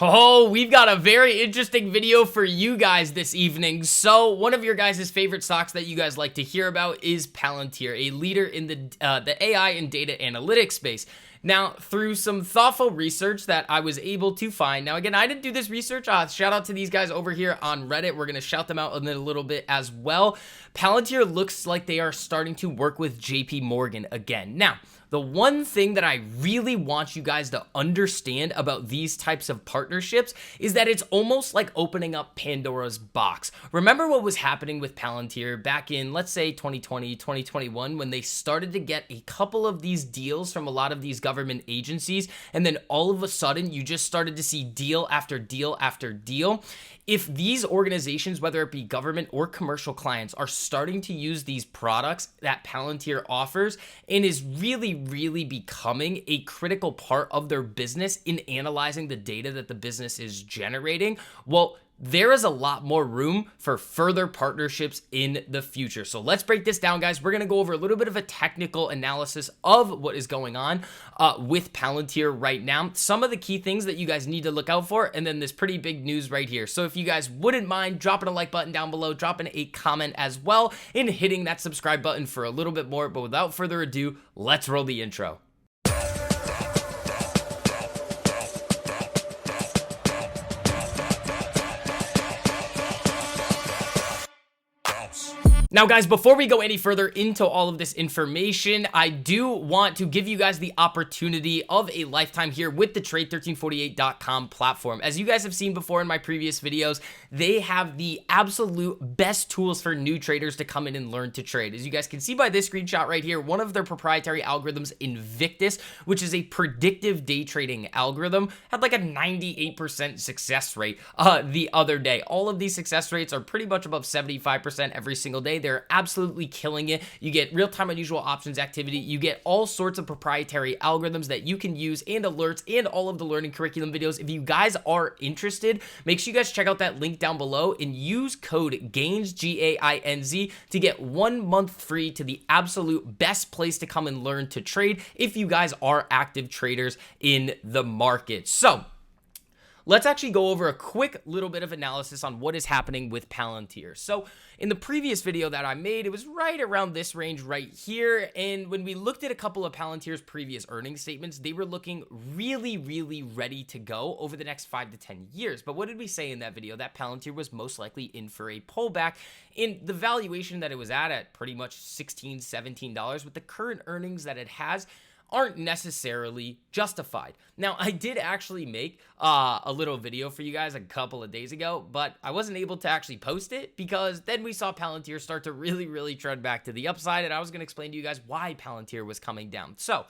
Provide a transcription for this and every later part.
Oh, we've got a very interesting video for you guys this evening. So one of your guys' favorite stocks that you guys like to hear about is Palantir, a leader in the AI and data analytics space. Now, through some thoughtful research that I was able to find, now again, I didn't do this research, shout out to these guys over here on Reddit. We're going to shout them out in a little bit as well. Palantir looks like they are starting to work with JP Morgan again. Now, the one thing that I really want you guys to understand about these types of partnerships is that it's almost like opening up Pandora's box. Remember what was happening with Palantir back in, let's say, 2020, 2021, when they started to get a couple of these deals from a lot of these government agencies, and then all of a sudden you just started to see deal after deal after deal. If these organizations, whether it be government or commercial clients, are starting to use these products that Palantir offers and is really becoming a critical part of their business in analyzing the data that the business is generating, well, there is a lot more room for further partnerships in the future. So let's break this down, guys. We're going to go over a little bit of a technical analysis of what is going on with Palantir right now. Some of the key things that you guys need to look out for, and then this pretty big news right here. So if you guys wouldn't mind dropping a like button down below, dropping a comment as well, and hitting that subscribe button for a little bit more. But without further ado, let's roll the intro. Now, guys, before we go any further into all of this information, I do want to give you guys the opportunity of a lifetime here with the Trade1348.com platform. As you guys have seen before in my previous videos, they have the absolute best tools for new traders to come in and learn to trade. As you guys can see by this screenshot right here, one of their proprietary algorithms, Invictus, which is a predictive day trading algorithm, had like a 98% success rate the other day. All of these success rates are pretty much above 75% every single day. They're absolutely killing it. You get real-time unusual options activity. You get all sorts of proprietary algorithms that you can use and alerts and all of the learning curriculum videos. If you guys are interested, make sure you guys check out that link down below and use code GAINZ, G-A-I-N-Z, to get 1 month free to the absolute best place to come and learn to trade if you guys are active traders in the market. So let's actually go over a quick little bit of analysis on what is happening with Palantir. So in the previous video that I made, it was right around this range right here. And when we looked at a couple of Palantir's previous earnings statements, they were looking really ready to go over the next 5 to 10 years. But what did we say in that video? That Palantir was most likely in for a pullback, in the valuation that it was at pretty much $16, $17 with the current earnings that it has aren't necessarily justified. Now, I did actually make a little video for you guys a couple of days ago, but I wasn't able to actually post it because then we saw Palantir start to really trend back to the upside, and I was going to explain to you guys why Palantir was coming down. So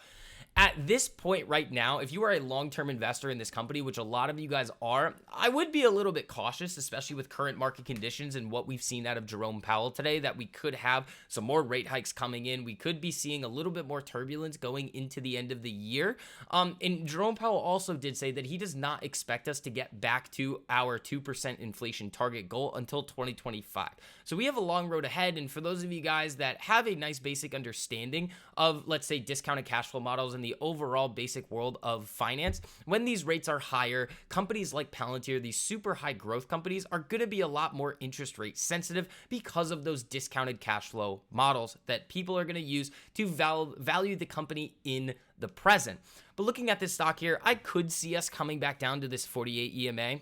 at this point right now, if you are a long-term investor in this company, which a lot of you guys are, I would be a little bit cautious, especially with current market conditions and what we've seen out of Jerome Powell today, that we could have some more rate hikes coming in. We could be seeing a little bit more turbulence going into the end of the year. And Jerome Powell also did say that he does not expect us to get back to our 2% inflation target goal until 2025. So we have a long road ahead. And for those of you guys that have a nice basic understanding of, let's say, discounted cash flow models and the overall basic world of finance, when these rates are higher, companies like Palantir, these super high growth companies, are going to be a lot more interest rate sensitive because of those discounted cash flow models that people are going to use to value the company in the present. But looking at this stock here, I could see us coming back down to this 48 EMA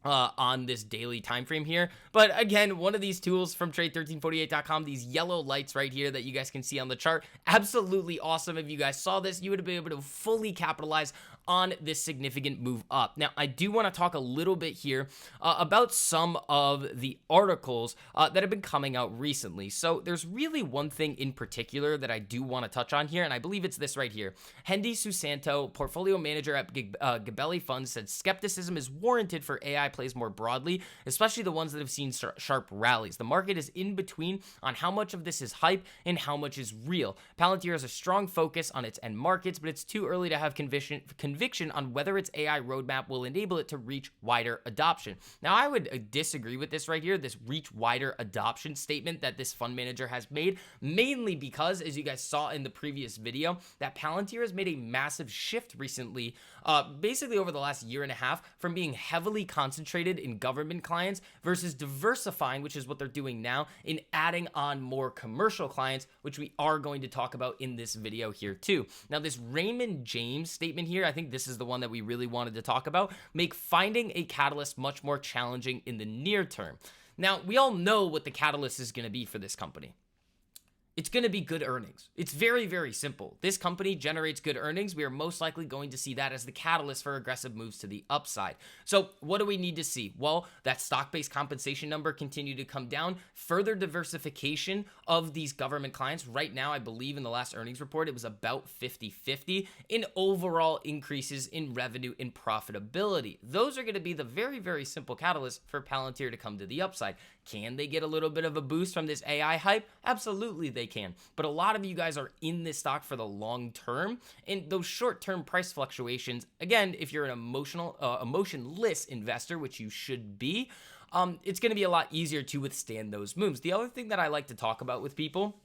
on this daily time frame here. But again, one of these tools from Trade1348.com, these yellow lights right here that you guys can see on the chart, absolutely awesome. If you guys saw this, you would have been able to fully capitalize on this significant move up. Now, I do want to talk a little bit here about some of the articles that have been coming out recently. So there's really one thing in particular that I do want to touch on here, and I believe it's this right here. Hendy Susanto, portfolio manager at Gabelli Funds, said skepticism is warranted for AI plays more broadly, especially the ones that have seen sharp rallies. The market is in between on how much of this is hype and how much is real. Palantir has a strong focus on its end markets, but it's too early to have conviction on whether its AI roadmap will enable it to reach wider adoption. Now, I would disagree with this right here, this reach wider adoption statement that this fund manager has made, mainly because, as you guys saw in the previous video, that Palantir has made a massive shift recently, basically over the last year and a half, from being heavily concentrated in government clients versus diversifying, which is what they're doing now, in adding on more commercial clients, which we are going to talk about in this video here too. Now, this Raymond James statement here, I think this is the one that we really wanted to talk about, make finding a catalyst much more challenging in the near term. Now, we all know what the catalyst is going to be for this company. It's going to be good earnings. It's very, very simple. This company generates good earnings. We are most likely going to see that as the catalyst for aggressive moves to the upside. So what do we need to see? Well, that stock-based compensation number continue to come down, further diversification of these government clients. Right now, I believe in the last earnings report, it was about 50-50 in overall increases in revenue and profitability. Those are going to be the very, very simple catalyst for Palantir to come to the upside. Can they get a little bit of a boost from this AI hype? Absolutely, they can. But a lot of you guys are in this stock for the long term, and those short-term price fluctuations, again, if you're an emotionless investor, which you should be, it's going to be a lot easier to withstand those moves. The other thing that I like to talk about with people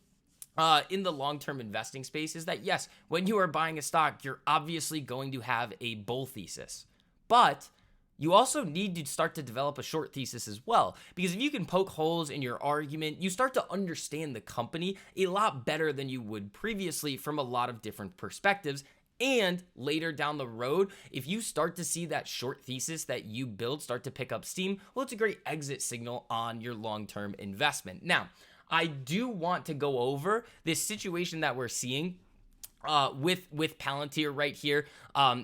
in the long-term investing space is that, yes, when you are buying a stock, you're obviously going to have a bull thesis, but you also need to start to develop a short thesis as well, because if you can poke holes in your argument, you start to understand the company a lot better than you would previously from a lot of different perspectives. And later down the road, if you start to see that short thesis that you build start to pick up steam, well, it's a great exit signal on your long-term investment. Now, I do want to go over this situation that we're seeing with Palantir right here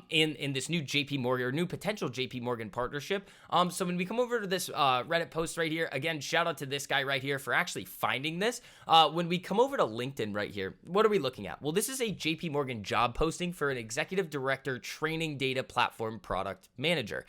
in this new JP Morgan or new potential JP Morgan partnership. So when we come over to this Reddit post right here, again, shout out to this guy right here for actually finding this. When we come over to LinkedIn right here, what are we looking at? Well, this is a JP Morgan job posting for an executive director training data platform product manager.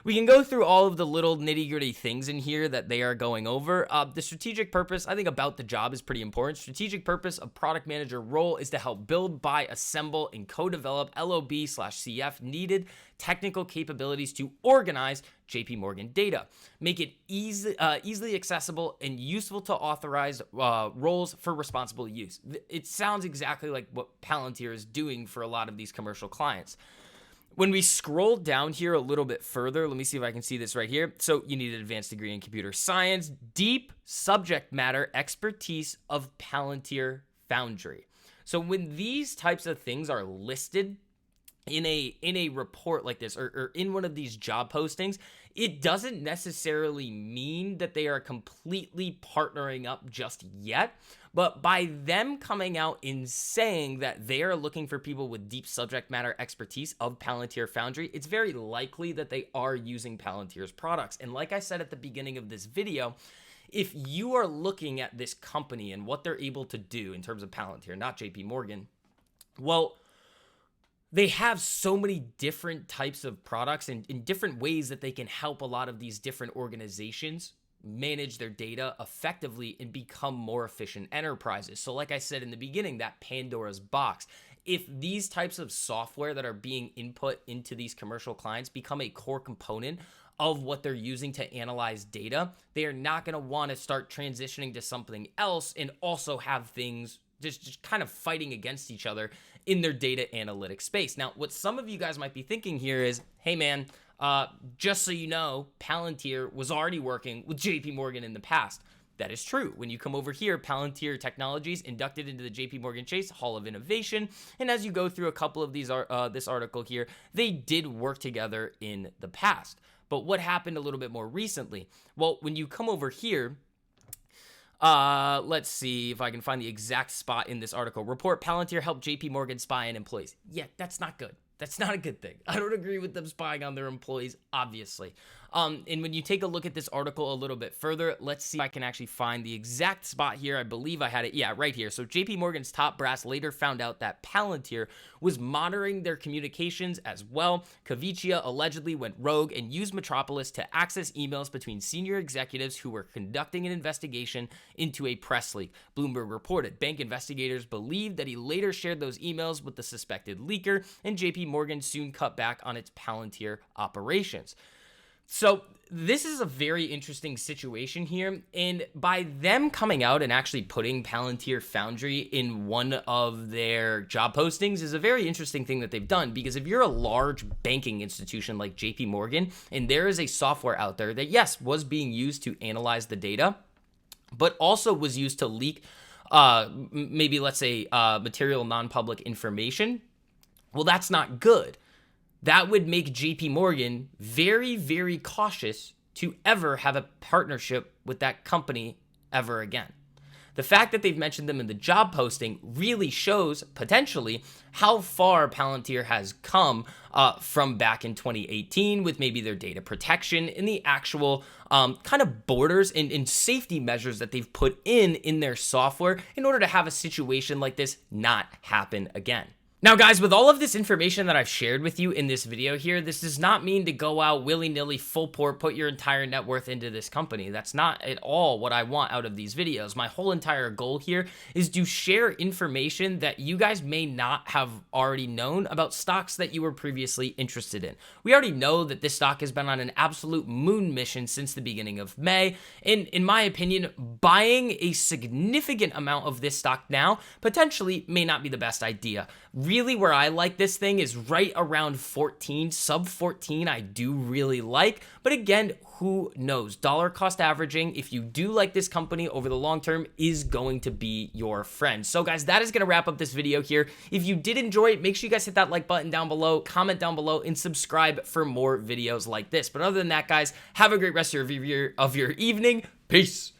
We can go through all of the little nitty-gritty things in here that they are going over. The strategic purpose, I think about the job is pretty important. Strategic purpose of product manager role is to help build, buy, assemble, and co-develop LOB/CF needed technical capabilities to organize JP Morgan data. Make it easily accessible and useful to authorized roles for responsible use. It sounds exactly like what Palantir is doing for a lot of these commercial clients. When we scroll down here a little bit further, let me see if I can see this right here. So you need an advanced degree in computer science, deep subject matter expertise of Palantir Foundry. So when these types of things are listed in a report like this or in one of these job postings, it doesn't necessarily mean that they are completely partnering up just yet. But by them coming out and saying that they are looking for people with deep subject matter expertise of Palantir Foundry, it's very likely that they are using Palantir's products. And like I said at the beginning of this video, if you are looking at this company and what they're able to do in terms of Palantir, not JP Morgan, well, they have so many different types of products and in different ways that they can help a lot of these different organizations manage their data effectively and become more efficient enterprises. So like I said in the beginning, that Pandora's box, if these types of software that are being input into these commercial clients become a core component of what they're using to analyze data, they are not going to want to start transitioning to something else and also have things just kind of fighting against each other in their data analytics space. Now, what some of you guys might be thinking here is, hey man, just so you know, Palantir was already working with JP Morgan in the past. That is true. When you come over here, Palantir Technologies inducted into the JP Morgan Chase Hall of Innovation. And as you go through a couple of these, this article here, they did work together in the past. But what happened a little bit more recently? Well, when you come over here, let's see if I can find the exact spot in this article. Report Palantir helped JP Morgan spy on employees. Yeah, that's not good. That's not a good thing. I don't agree with them spying on their employees, obviously. And when you take a look at this article a little bit further, let's see if I can actually find the exact spot here. I believe I had it. Yeah, right here. So JP Morgan's top brass later found out that Palantir was monitoring their communications as well. Kavicia allegedly went rogue and used Metropolis to access emails between senior executives who were conducting an investigation into a press leak. Bloomberg reported bank investigators believed that he later shared those emails with the suspected leaker, and JP Morgan soon cut back on its Palantir operations. So this is a very interesting situation here, and by them coming out and actually putting Palantir Foundry in one of their job postings is a very interesting thing that they've done, because if you're a large banking institution like JP Morgan, and there is a software out there that, yes, was being used to analyze the data, but also was used to leak maybe, let's say, material non-public information, well, that's not good. That would make JP Morgan very, very cautious to ever have a partnership with that company ever again. The fact that they've mentioned them in the job posting really shows potentially how far Palantir has come from back in 2018 with maybe their data protection and the actual kind of borders and safety measures that they've put in their software in order to have a situation like this not happen again. Now, guys, with all of this information that I've shared with you in this video here, this does not mean to go out willy-nilly, full port, put your entire net worth into this company. That's not at all what I want out of these videos. My whole entire goal here is to share information that you guys may not have already known about stocks that you were previously interested in. We already know that this stock has been on an absolute moon mission since the beginning of May, and in my opinion, buying a significant amount of this stock now potentially may not be the best idea. Really, where I like this thing is right around 14, sub 14 I do really like, but again, who knows? Dollar cost averaging, if you do like this company over the long term, is going to be your friend. So guys, that is going to wrap up this video here. If you did enjoy it, make sure you guys hit that like button down below, comment down below, and subscribe for more videos like this. But other than that, guys, have a great rest of your evening. Peace.